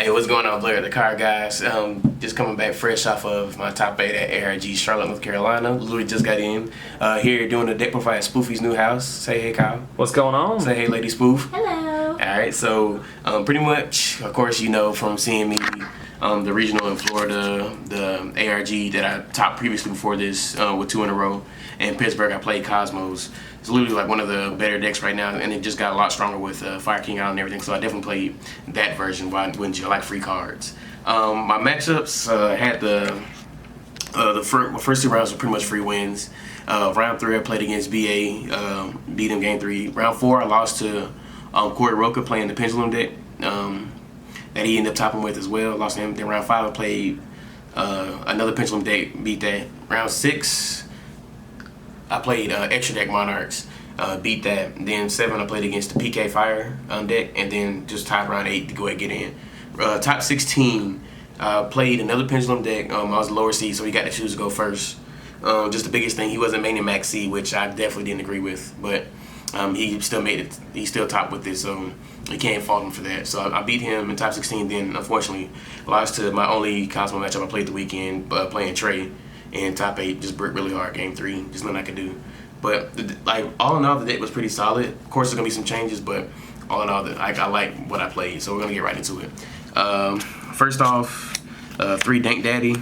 Hey, what's going on, Blair, the car guys? Just coming back fresh off of my top 8 at ARG, Charlotte, North Carolina. Literally just got in. Here doing the deck profile at Spoofy's new house. Say hey, Kyle. What's going on? Say hey, Lady Spoof. Hello. Alright, so pretty much, of course, you know from seeing me, the regional in Florida, the ARG that I topped previously before this with 2 in a row. In Pittsburgh, I played Kozmo's. It's literally like one of the better decks right now, and it just got a lot stronger with Fire King Island and everything, so I definitely played that version. Why wouldn't you? I like free cards. My matchups had my first 2 rounds were pretty much free wins. Round 3 I played against BA, beat him game 3. Round 4 I lost to Corey Roca playing the Pendulum deck that he ended up topping with as well. Lost to him. Then round 5 I played another Pendulum deck, beat that. Round 6 I played extra deck Monarchs, beat that. Then 7 I played against the PK Fire deck, and then just tied around 8 to go ahead and get in. Top 16 played another Pendulum deck. I was lower seed, so he got to choose to go first. Just the biggest thing, he wasn't maining max C, which I definitely didn't agree with, but he still made it. He still topped with it, so you can't fault him for that. So I beat him in top 16. Then unfortunately lost to my only Kozmo matchup I played the weekend, playing Trey. In top 8, just bricked really hard. Game 3, just nothing I could do. But like all in all, the deck was pretty solid. Of course, there's gonna be some changes, but all in all, I like what I played. So we're gonna get right into it. First off, 3 Dank Daddy.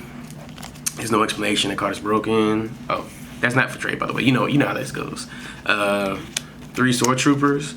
There's no explanation. The card is broken. Oh, that's not for trade, by the way. You know how this goes. 3 Sword Troopers.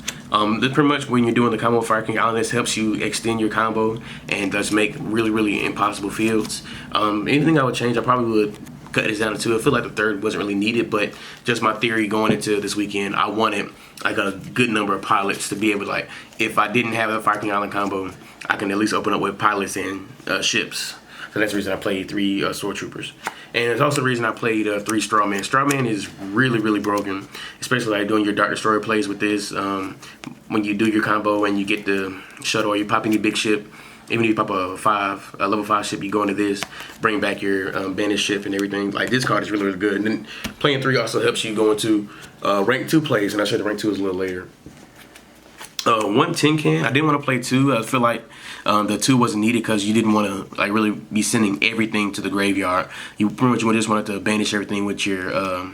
This pretty much when you're doing the combo with Fire King Island, this helps you extend your combo and does make really impossible fields. Anything I would change, I probably would cut this down to 2. I feel like the 3rd wasn't really needed, but just my theory going into this weekend, I wanted like a good number of pilots to be able to, like, if I didn't have a Fire King Island combo, I can at least open up with pilots and ships. So that's the reason I played 3 Sword Troopers. And it's also the reason I played 3 Strawman. Strawman is really broken, especially like doing your Dark Destroyer plays with this. When you do your combo and you get the shuttle or you pop any big ship, even if you pop a level 5 ship, you go into this, bring back your banished ship and everything. Like, this card is really good. And then playing 3 also helps you go into rank 2 plays, and I said the rank 2 is a little later. 1 Tin Can. I didn't want to play 2. I feel like the 2 wasn't needed because you didn't want to like really be sending everything to the graveyard. You pretty much just wanted to banish everything with your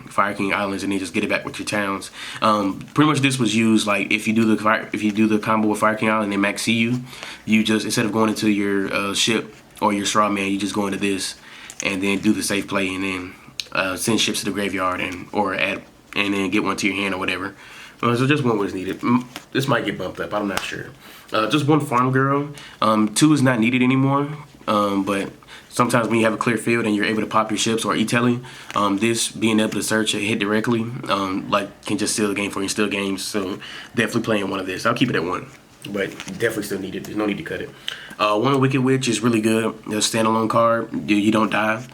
Fire King Islands and then just get it back with your towns. Pretty much this was used like if you do the combo with Fire King Island and max CU, you just, instead of going into your ship or your straw man, you just go into this and then do the safe play and then send ships to the graveyard and then get one to your hand or whatever. So just 1 was needed. This might get bumped up, I'm not sure. Just 1 Farm Girl. 2 is not needed anymore, but sometimes when you have a clear field and you're able to pop your ships or e-telling, this being able to search and hit directly, like, can just steal the game for you and steal games. So definitely playing 1 of this. I'll keep it at 1, but definitely still need it. There's no need to cut it. 1 Wicked Witch is really good. It's a standalone card. You don't die.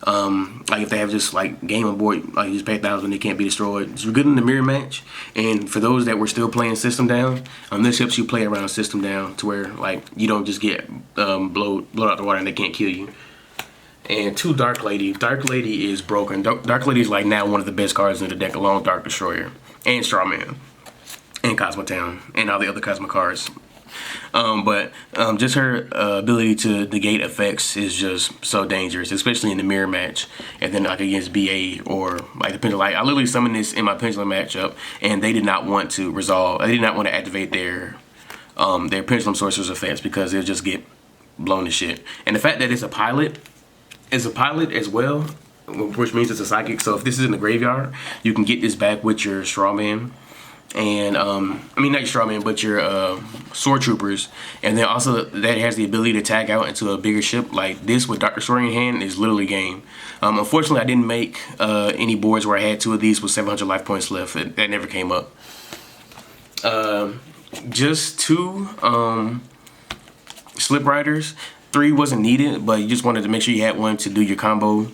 Like if they have just like game on board, like you just pay 1,000, they can't be destroyed. It's good in the mirror match, and for those that were still playing system down, this helps you play around system down to where like you don't just get blown out the water and they can't kill you. And 2 Dark Lady. Dark Lady is broken. Dark Lady is like now one of the best cards in the deck, along with Dark Destroyer and Strawman and Cosmo Town and all the other Cosmo cards. But just her ability to negate effects is just so dangerous, especially in the mirror match. And then like against BA or like the Pendulum. Like, I literally summoned this in my Pendulum matchup, and they did not want to resolve. They did not want to activate their Pendulum Sorcerer's effects because they'll just get blown to shit. And the fact that it's a pilot as well, which means it's a psychic. So if this is in the graveyard, you can get this back with your Strawman. And I mean, not your Strawman, but your Sword Troopers, and then also that has the ability to tag out into a bigger ship. Like this with Dark Destroyer in hand is literally game. Unfortunately, I didn't make any boards where I had 2 of these with 700 life points left. That never came up. Just 2 Slip Riders. 3 wasn't needed, but you just wanted to make sure you had 1 to do your combo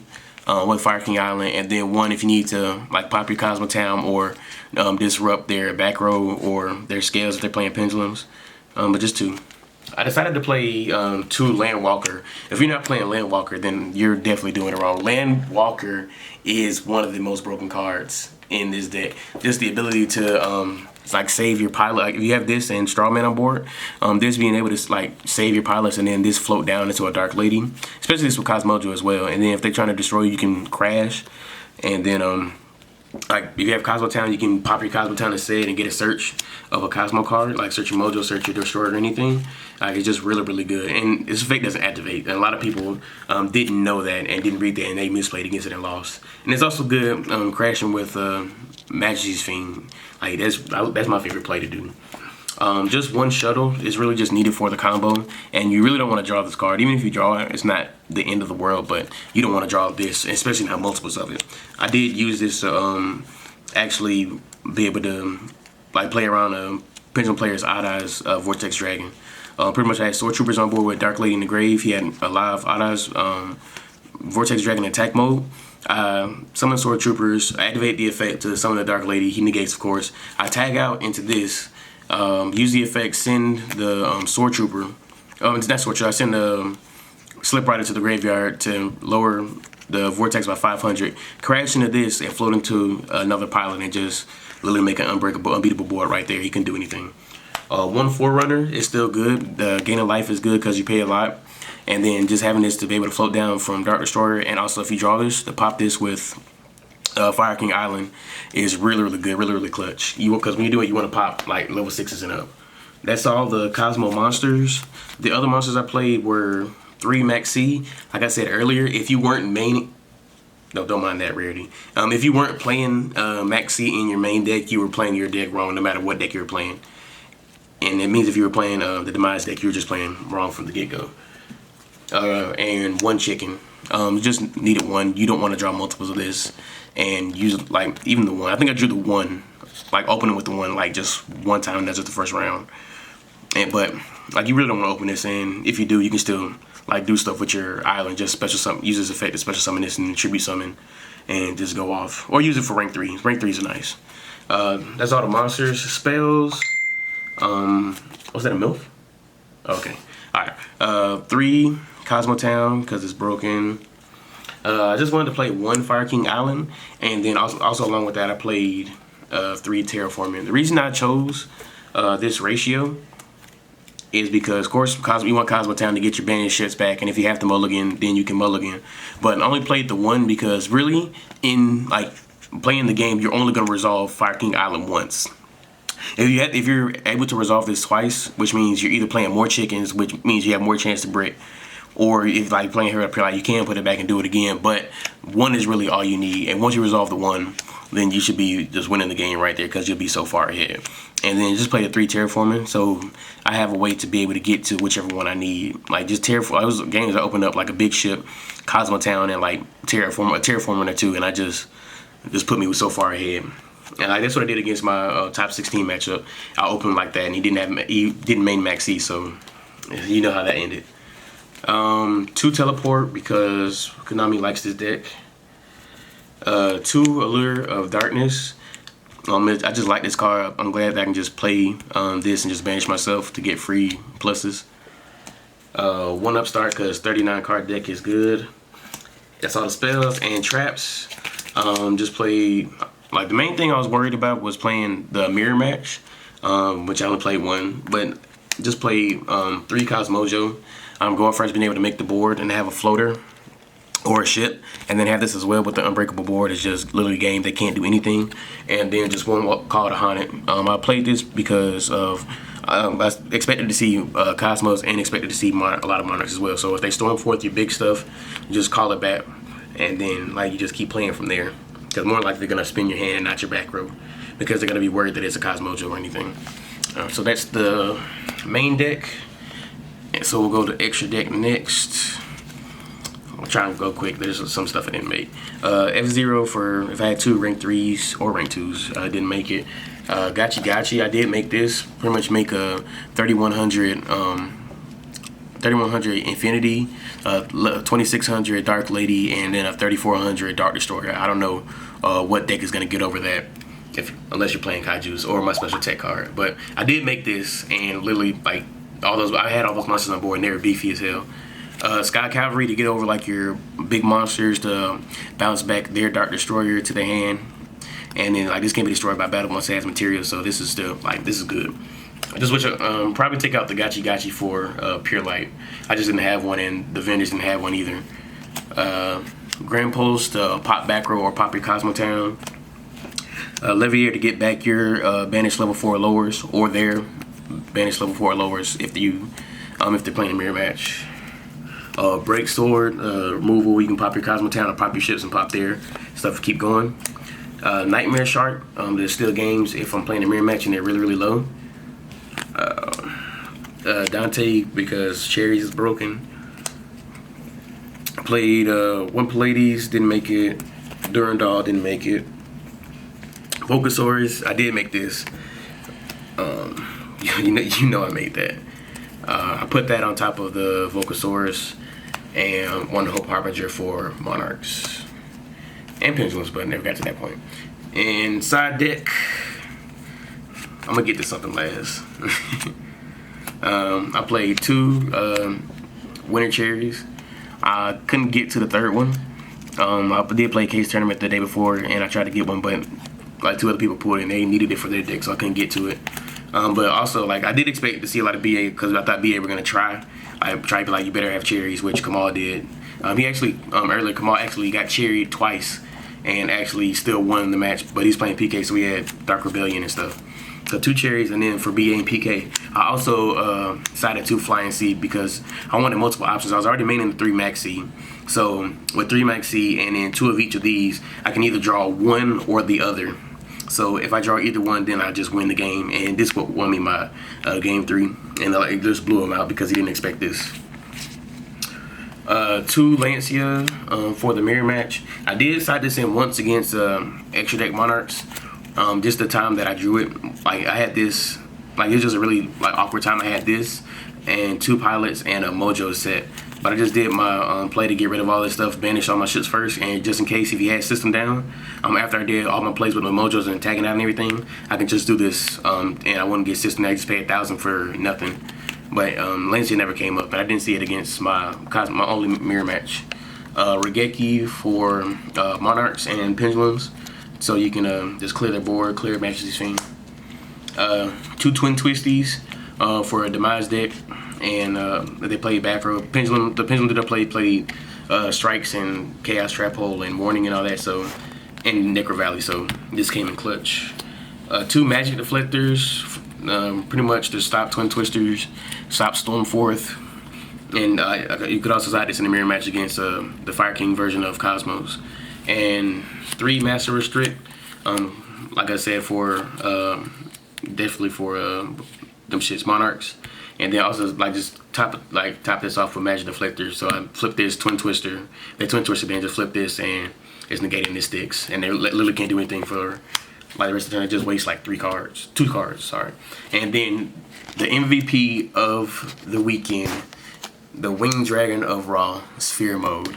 with Fire King Island, and then 1 if you need to like pop your Cosmo Town or disrupt their back row or their scales if they're playing pendulums. But just 2. I decided to play 2 Landwalker. If you're not playing Landwalker, then you're definitely doing it wrong. Landwalker is one of the most broken cards in this deck. Just the ability to like save your pilot. Like if you have this and Strawman on board, this being able to like save your pilots and then this float down into a Dark Lady, especially this with Kozmo as well. And then if they're trying to destroy you, you can crash. And then like if you have Kozmo Town, you can pop your Kozmo Town instead and get a search of a Kozmo card, like search your Mojo, search your Destroyer or anything. It's just really, really good. And this effect doesn't activate. And a lot of people didn't know that and didn't read that, and they misplayed against it and lost. And it's also good crashing with Majesty's Fiend. Like that's my favorite play to do. Just one shuttle is really just needed for the combo, and you really don't want to draw this card. Even if you draw it, it's not the end of the world, but you don't want to draw this, especially not multiples of it. I did use this to actually be able to like play around a Pendulum Player's Odd Eyes Vortex Dragon. Pretty much I had Sword Troopers on board with Dark Lady in the Grave. He had a live Odd Eyes Vortex Dragon attack mode. Summon Sword Troopers, I activate the effect to summon the Dark Lady. He negates, of course. I tag out into this. Use the effect, send the Sword Trooper. It's not Sword Trooper. I send the Slip Rider to the graveyard to lower the Vortex by 500. Crash into this and float into another pilot and just literally make an unbeatable board right there. He can do anything. One Forerunner is still good. The gain of life is good because you pay a lot. And then just having this to be able to float down from Dark Destroyer, and also if you draw this, to pop this with Fire King Island is really, really good, really, really clutch. Because when you do it, you want to pop like level 6s and up. That's all the Kozmo monsters. The other monsters I played were 3 Max C. Like I said earlier, if you weren't main, no, don't mind that rarity. If you weren't playing Max C in your main deck, you were playing your deck wrong, no matter what deck you were playing. And it means if you were playing the Demise deck, you were just playing wrong from the get-go. And 1 chicken. You just needed 1. You don't want to draw multiples of this. And use like even the 1. I think I drew the 1, like opening with the 1, like just one time. That's just the first round. But like you really don't want to open this. And if you do, you can still like do stuff with your island. Just special summon, use this effect to special summon this and tribute summon, and just go off. Or use it for rank 3. Rank 3s are nice. That's all the monsters. Spells. Was that a MILF? Okay. All right. 3 Kozmo Town because it's broken. I just wanted to play 1 Fire King Island, and then also along with that I played 3 Terraforming. The reason I chose this ratio is because, of course, you want Kozmo Town to get your banished shits back, and if you have to mulligan, then you can mulligan. But I only played the 1 because really, in like playing the game, you're only going to resolve Fire King Island once. If you're able to resolve this twice, which means you're either playing more chickens, which means you have more chance to brick, or if like playing Hero Up, you can put it back and do it again. But 1 is really all you need, and once you resolve the 1, then you should be just winning the game right there because you'll be so far ahead. And then just play the 3 Terraforming, so I have a way to be able to get to whichever one I need. Like just Terraform. Those games that opened up like a big ship, Kozmo Town, and like a Terraformer or 2, and I just put me so far ahead. And like, that's what I did against my top 16 matchup. I opened like that, and he didn't main Max C, so you know how that ended. 2 Teleport because Konami likes this deck. 2 Allure of Darkness. I just like this card. I'm glad that I can just play this and just banish myself to get free pluses. 1 Upstart because 39 card deck is good. That's all the spells and traps. Just play. Like the main thing I was worried about was playing the mirror match, which I only played 1, but just played 3 Cosmojo. Going first, being able to make the board and have a floater or a ship, and then have this as well with the Unbreakable board. It's just literally a game that can't do anything. And then just 1 called a Haunted. I played this because of I expected to see Cosmos and expected to see a lot of Monarchs as well. So if they storm forth your big stuff, just call it back, and then like you just keep playing from there. Because more likely they're gonna spin your hand, not your back row, because they're gonna be worried that it's a Cosmojo or anything. So that's the main deck. And so we'll go to extra deck next. I'll try and go quick. There's some stuff I didn't make. F0 for if I had 2 rank 3s or rank 2s. I didn't make it. Gotchi. I did make this. Pretty much make a 3100 Infinity, 2600 Dark Lady, and then a 3400 Dark Destroyer. I don't know what deck is gonna get over that, unless you're playing Kaijus or my special tech card. But I did make this, and literally like I had all those monsters on board, and they were beefy as hell. Sky Cavalry to get over like your big monsters to bounce back their Dark Destroyer to the hand, And then like this can't be destroyed by battle once it has material, so this is still like this is good. Just wish probably take out the Guyz for Pure Light. I just didn't have one, and the vendors didn't have one either. Grand Pulse to pop back row or pop your Kozmo Town. Levier to get back your Banish level 4 lowers or their Banish level 4 lowers if they're playing a mirror match. Break Sword removal. You can pop your Kozmo Town or pop your ships and pop their stuff to keep going. Nightmare Shark. There's still games if I'm playing a mirror match and they're really low. Dante because Cherries is broken. Played one Pallades, didn't make it. Durandal didn't make it. Vocasaurus, I did make this. You know I made that. I put that on top of the Vocasaurus and One Hope Harbinger for Monarchs and Pendulums, but never got to that point. And side deck, I'm gonna get to something last. I played 2 Winter Cherries. I couldn't get to the third one. I did play a case tournament the day before, and I tried to get one, but like 2 other people pulled it, and they needed it for their deck, so I couldn't get to it. But also, like I did expect to see a lot of BA because I thought BA were gonna try. I tried to be like, you better have cherries, which Kamal did. He actually earlier Kamal actually got cherried twice, and actually still won the match. But he's playing PK, so we had Dark Rebellion and stuff. So 2 cherries, and then for BA and PK, I also sided 2 Flying Seed because I wanted multiple options. I was already maining the 3 Max Seed. So with 3 Max Seed and then 2 of each of these, I can either draw one or the other. So if I draw either one, then I just win the game. And this what won me my game 3. And I just blew him out because he didn't expect this. 2 Lancia for the mirror match. I did side this in once against extra deck Monarchs. Just the time that I drew it, like I had this, like it was just a really like awkward time. I had this and 2 pilots and a Mojo set, but I just did my play to get rid of all this stuff, banish all my ships first, and just in case if he had system down, after I did all my plays with my Mojos and tagging out and everything, I can just do this, and I wouldn't get system. I just pay 1,000 for nothing. But Lancia never came up, but I didn't see it against my only mirror match. Regeki for Monarchs and Pendulums. So you can just clear the board, clear Majesty's Fiend. 2 Twin Twisties for a Demise deck, and they played back row. The Pendulum that I played Strikes and Chaos Trap Hole and Warning and all that. So and Necro Valley. So this came in clutch. 2 Magic Deflectors, pretty much to stop Twin Twisters, stop Stormforth, and you could also side this in the mirror match against the Fire King version of Cosmos. And 3 Master Restrict, like I said, for definitely for them shits Monarchs, and then also like just top this off with Magic Deflector. So I flip this Twin Twister, the Twin Twister, then just flip this, and it's negating this sticks, and they literally can't do anything for like the rest of the time. It just wastes like 2 cards, sorry. And then the MVP of the weekend, the Winged Dragon of Raw Sphere Mode.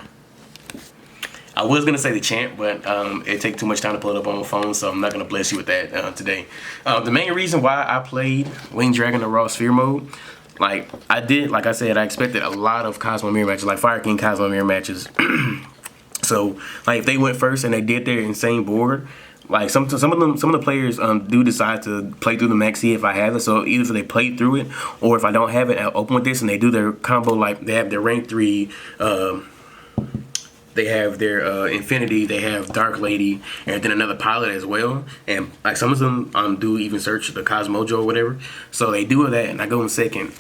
I was gonna say the champ, but it takes too much time to pull it up on my phone, so I'm not gonna bless you with that today. The main reason why I played Winged Dragon of Raw Sphere Mode, like I said, I expected a lot of Cosmo mirror matches, like Fire King Cosmo mirror matches. So like if they went first and they did their insane board, like some of the players do decide to play through the maxi if I have it. So either they play through it, or if I don't have it, I'll open with this and they do their combo, like they have their rank 3. They have their Infinity, they have Dark Lady, and then another pilot as well. And like some of them do even search the Cosmojo or whatever. So they do that, and I go in second.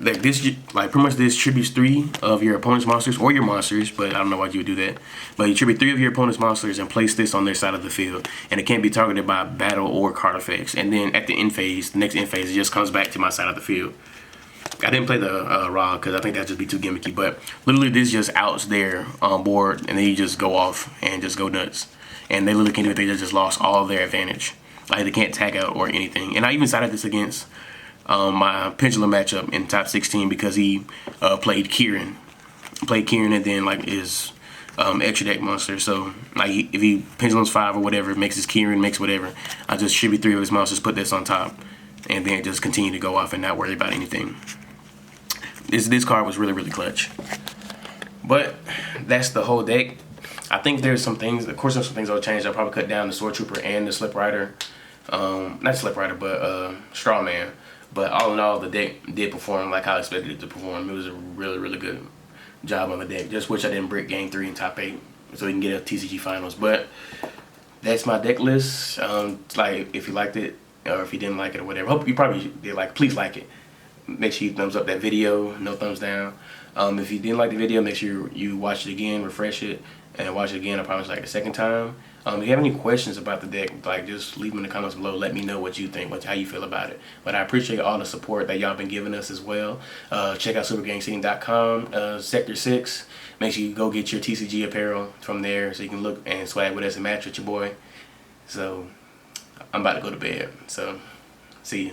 Like this, like pretty much this tributes 3 of your opponent's monsters or your monsters, but I don't know why you would do that. But you tribute 3 of your opponent's monsters and place this on their side of the field, and it can't be targeted by battle or card effects. And then at the end phase, the next end phase, it just comes back to my side of the field. I didn't play the Raw because I think that'd just be too gimmicky, but literally this just outs their board, and then you just go off and just go nuts. And they literally can't do it. They just lost all their advantage. Like they can't tag out or anything. And I even sided this against my Pendulum matchup in top 16 because he played Kieran. And then like his extra deck monster. So like if he Pendulum's 5 or whatever, makes his Kieran, makes whatever, I just tribute 3 of his monsters, put this on top, and then just continue to go off and not worry about anything. This card was really clutch. But that's the whole deck. I think there's some things, of course there's some things I'll change. I'll probably cut down the Sword Trooper and the Slip Rider. Not Slip Rider, but Straw Man. But all in all, the deck did perform like how I expected it to perform. It was a really, really good job on the deck. Just wish I didn't break game 3 and top 8 so we can get a TCG finals. But that's my deck list. Like, if you liked it or if you didn't like it or whatever, hope you probably did like. Please like it. Make sure you thumbs up that video. No thumbs down. If you didn't like the video, make sure you watch it again, refresh it, and watch it again. I promise, like the second time. If you have any questions about the deck, like, just leave them in the comments below. Let me know what you think, how you feel about it. But I appreciate all the support that y'all been giving us as well. Check out supergangseating.com, Sector 6. Make sure you go get your TCG apparel from there so you can look and swag with us and match with your boy. So I'm about to go to bed. So see you.